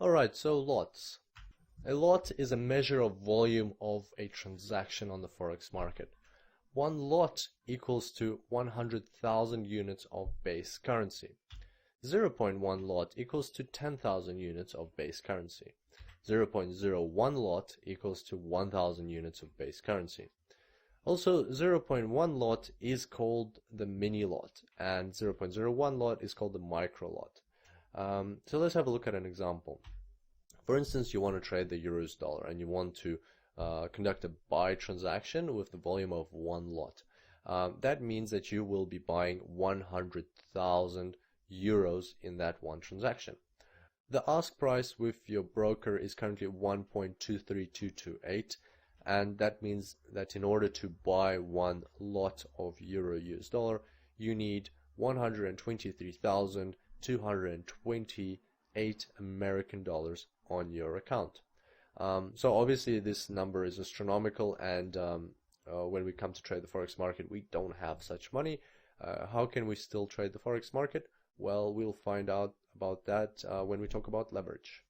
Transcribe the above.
Alright, so lots. A lot is a measure of volume of a transaction on the Forex market. One lot equals to 100,000 units of base currency. 0.1 lot equals to 10,000 units of base currency. 0.01 lot equals to 1,000 units of base currency. Also, 0.1 lot is called the mini lot, and 0.01 lot is called the micro lot. So let's have a look at an example. For instance, you want to trade the euros dollar and you want to conduct a buy transaction with the volume of one lot. That means that you will be buying 100,000 euros in that one transaction. The ask price with your broker is currently 1.23228, and that means that in order to buy one lot of euro US dollar, you need 123,228 American dollars on your account. So obviously this number is astronomical, and when we come to trade the Forex market, we don't have such money. How can we still trade the Forex market? Well, we'll find out about that when we talk about leverage.